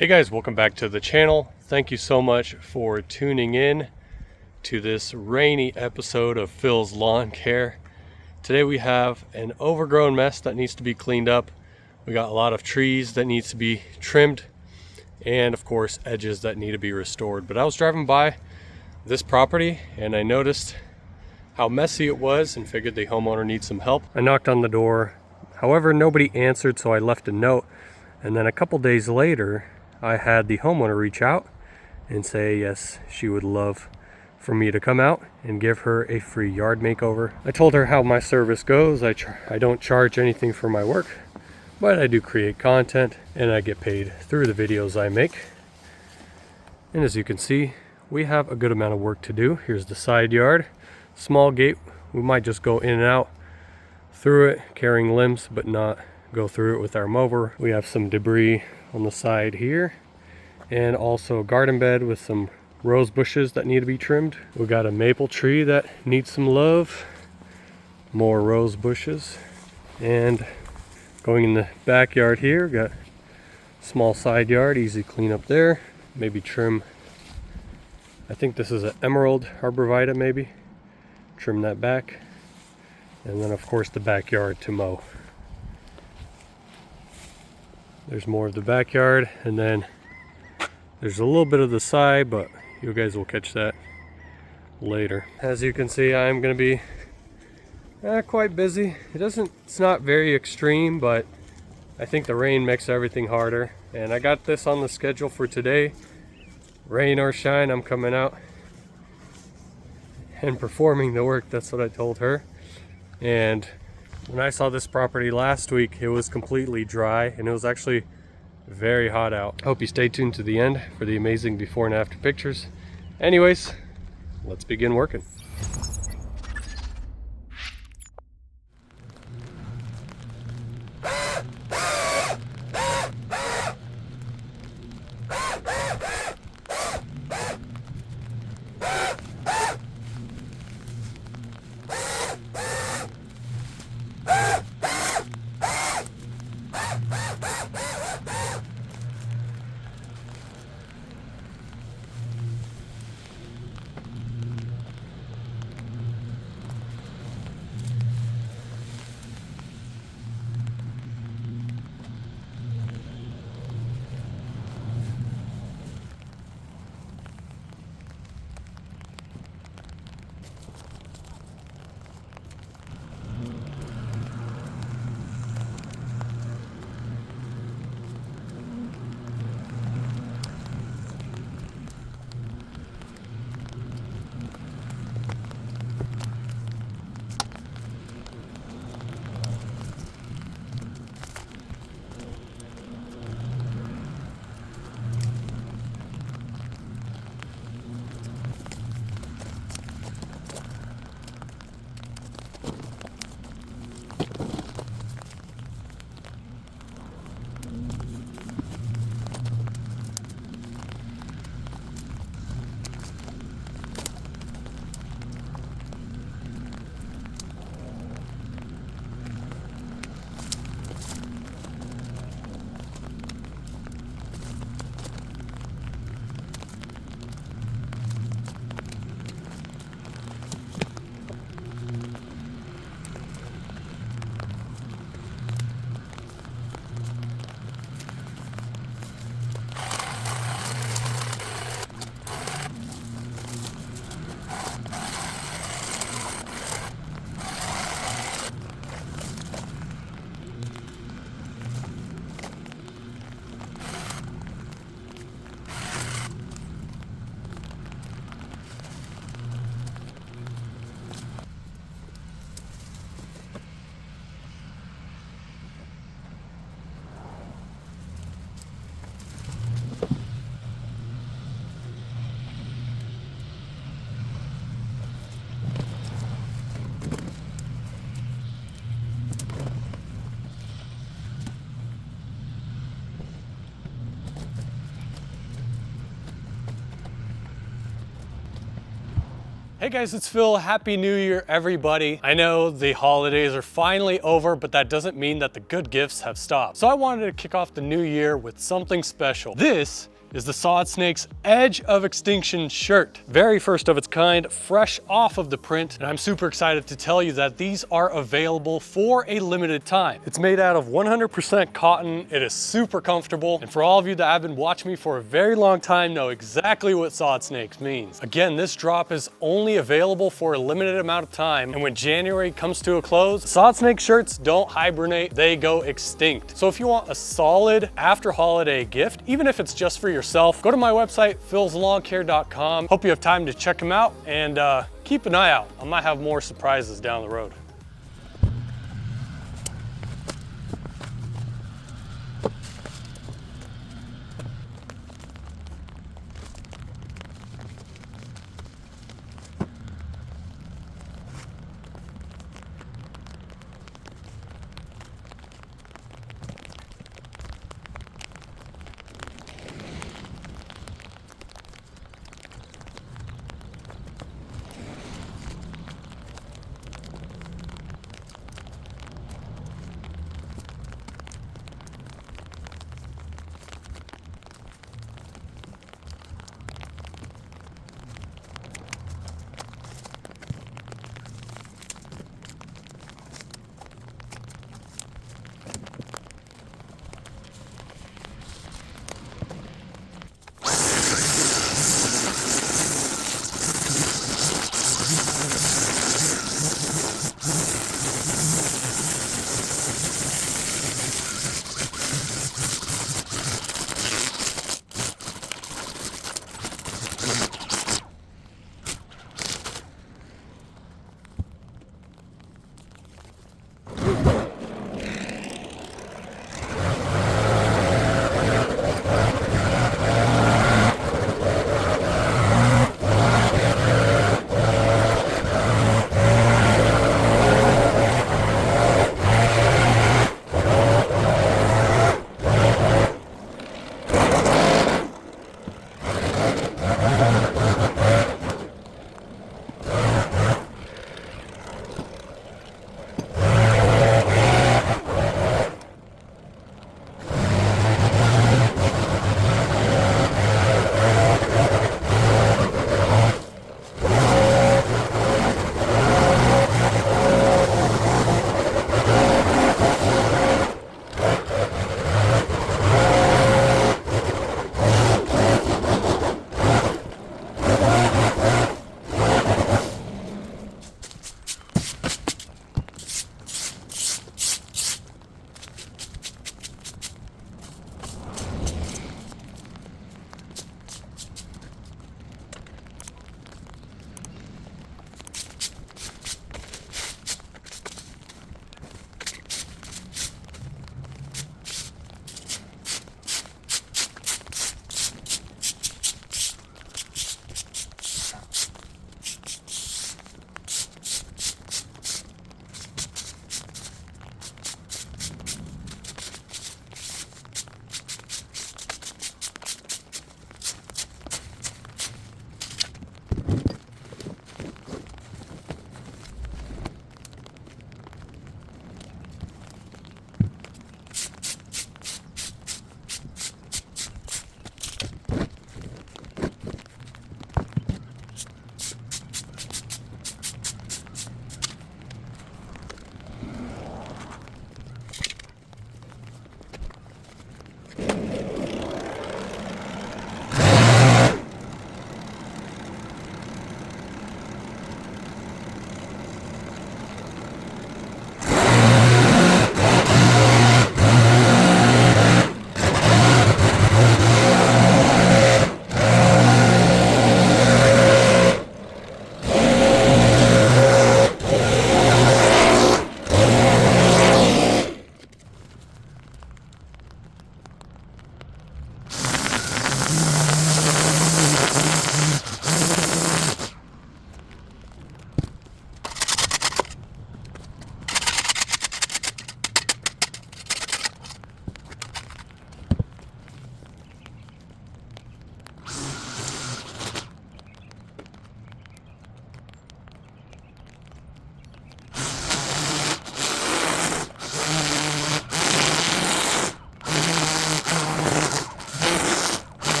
Hey guys, welcome back to the channel. Thank you so much for tuning in to this rainy episode of Phil's Lawn Care. Today we have an overgrown mess that needs to be cleaned up. We got a lot of trees that needs to be trimmed and of course edges that need to be restored. But I was driving by this property and I noticed how messy it was and figured the homeowner needs some help. I knocked on the door. However, nobody answered, so I left a note. And then a couple days later, I had the homeowner reach out and say yes, she would love for me to come out and give her a free yard makeover. I told her how my service goes. I don't charge anything for my work, but I do create content and I get paid through the videos I make. And as you can see, we have a good amount of work to do. Here's the side yard, small gate. We might just go in and out through it carrying limbs, but not go through it with our mower. We have some debris on the side here and also a garden bed with some rose bushes that need to be trimmed. We got a maple tree that needs some love, more rose bushes, and going in the backyard here, got small side yard, easy clean up there, maybe trim. I think this is an emerald arborvitae, maybe trim that back, and then of course the backyard to mow. There's more of the backyard, and then there's a little bit of the side, but you guys will catch that later. As you can see, I'm going to be quite busy. It's not very extreme, but I think the rain makes everything harder. And I got this on the schedule for today. Rain or shine, I'm coming out and performing the work. That's what I told her. And when I saw this property last week, it was completely dry and it was actually very hot out. I hope you stay tuned to the end for the amazing before and after pictures. Anyways, let's begin working. Hey guys, it's Phil. Happy New Year, everybody. I know the holidays are finally over, but that doesn't mean that the good gifts have stopped. So I wanted to kick off the new year with something special. This is the Sod Snake's Edge of Extinction shirt. Very first of its kind, fresh off of the print, and I'm super excited to tell you that these are available for a limited time. It's made out of 100% cotton. It is super comfortable, and for all of you that have been watching me for a very long time know exactly what Sod Snakes means. Again, this drop is only available for a limited amount of time, and when January comes to a close, Sod Snake shirts don't hibernate, they go extinct. So if you want a solid after holiday gift, even if it's just for yourself, go to my website, philslawn.care.com. Hope you have time to check them out, and keep an eye out. I might have more surprises down the road.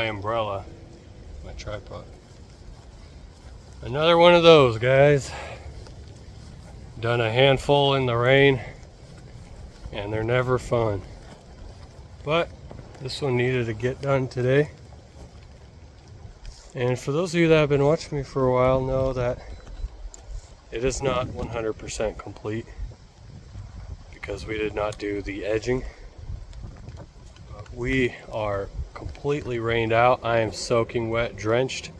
my umbrella, my tripod. Another one of those, guys. Done a handful in the rain, and they're never fun. But this one needed to get done today. And for those of you that have been watching me for a while know that it is not 100% complete because we did not do the edging. We are completely rained out. I am soaking wet, drenched.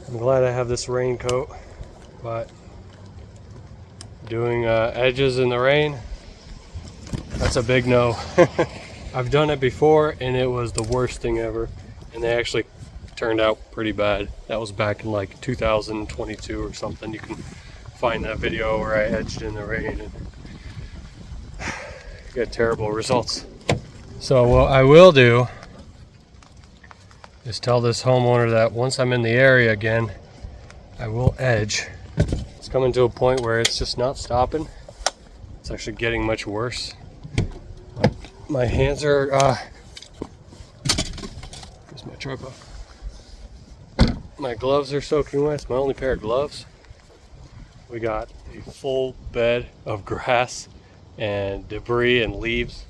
I'm glad I have this raincoat, but doing edges in the rain, that's a big no. I've done it before and it was the worst thing ever, and they actually turned out pretty bad. That was back in like 2022 or something. You can find that video where I edged in the rain and got terrible results. So what I will do is tell this homeowner that once I'm in the area again, I will edge. It's coming to a point where it's just not stopping. It's actually getting much worse. My hands are, here's my tripod. My gloves are soaking wet. It's my only pair of gloves. We got a full bed of grass and debris and leaves.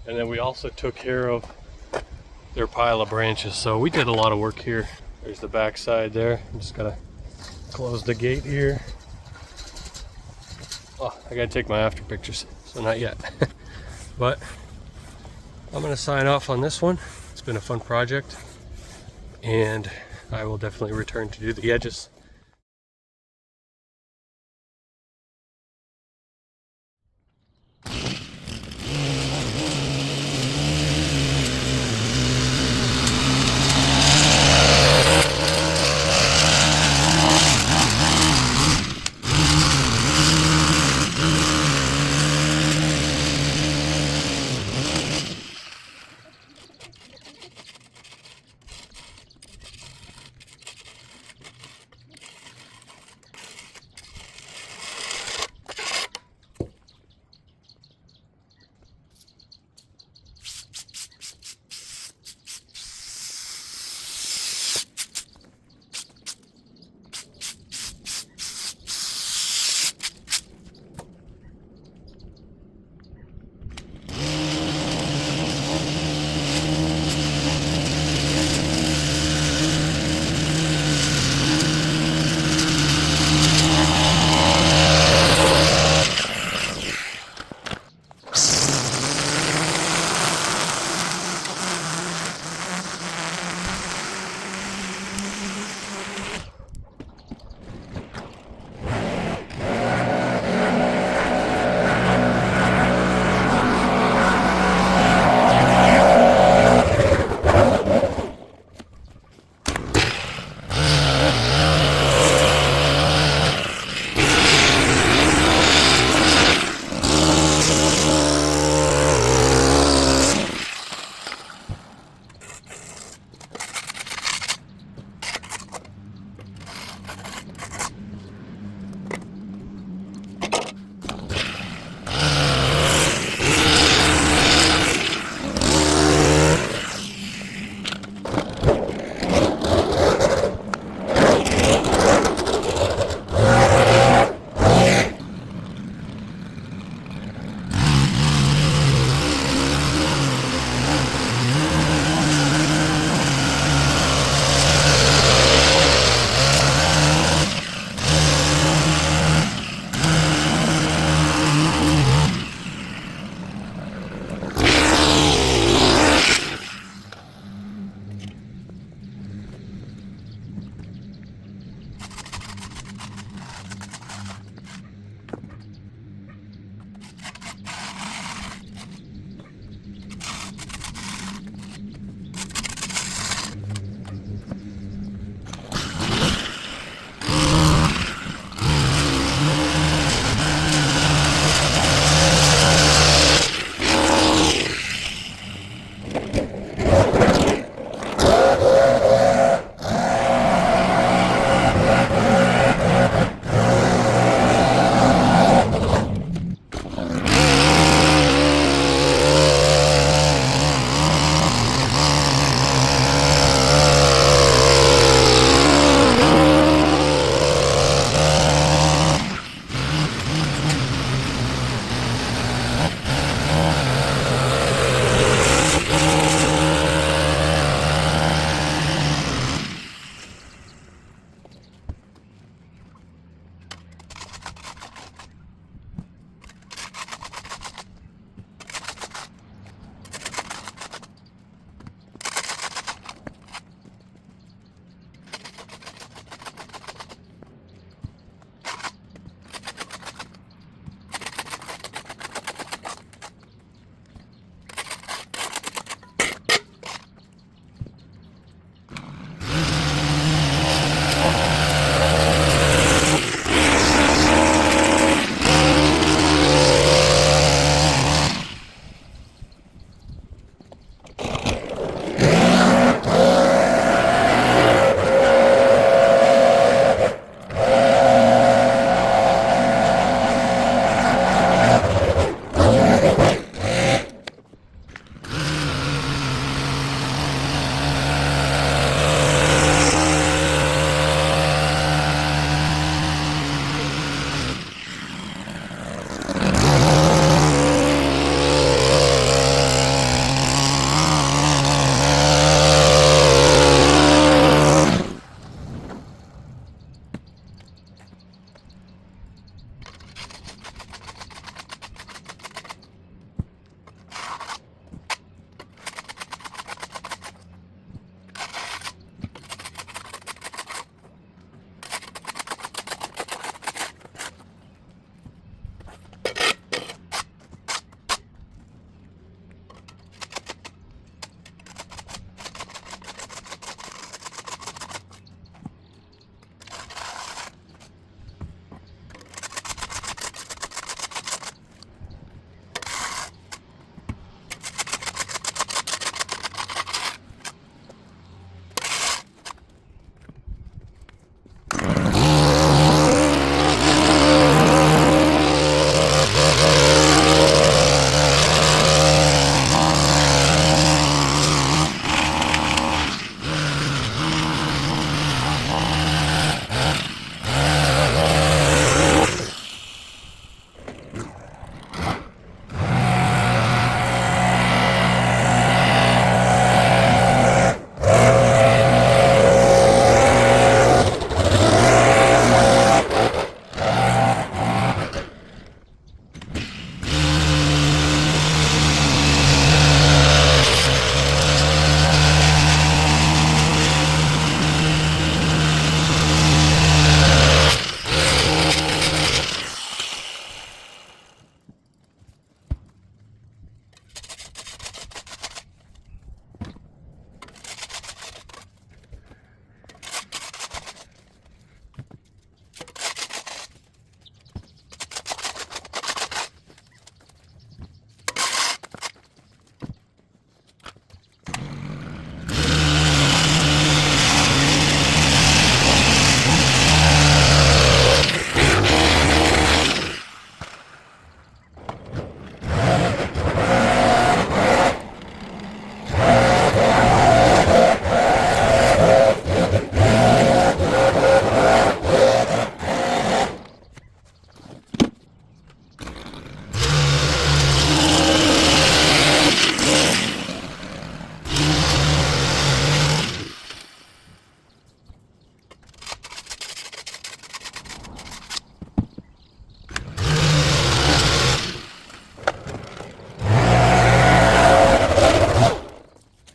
And then we also took care of their pile of branches. So we did a lot of work here. There's the back side there. I'm just gotta close the gate here. Oh, I gotta take my after pictures, so not yet. But I'm gonna sign off on this one. It's been a fun project, and I will definitely return to do the edges.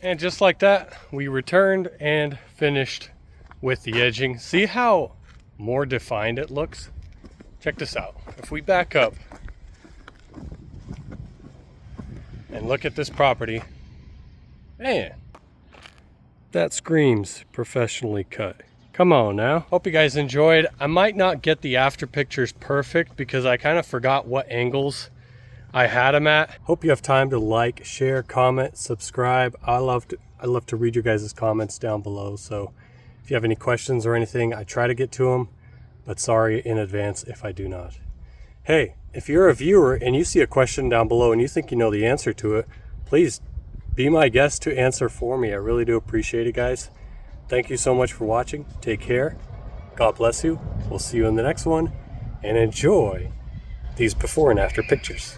And just like that, we returned and finished with the edging. See how more defined it looks? Check this out. If we back up and look at this property, man, that screams professionally cut. Come on now. Hope you guys enjoyed. I might not get the after pictures perfect because I kind of forgot what angles I had them at. Hope you have time to like, share, comment, subscribe. I love to read your guys' comments down below. So if you have any questions or anything, I try to get to them, but sorry in advance if I do not. Hey, if you're a viewer and you see a question down below and you think you know the answer to it, please be my guest to answer for me. I really do appreciate it, guys. Thank you so much for watching. Take care. God bless you. We'll see you in the next one. And enjoy these before and after pictures.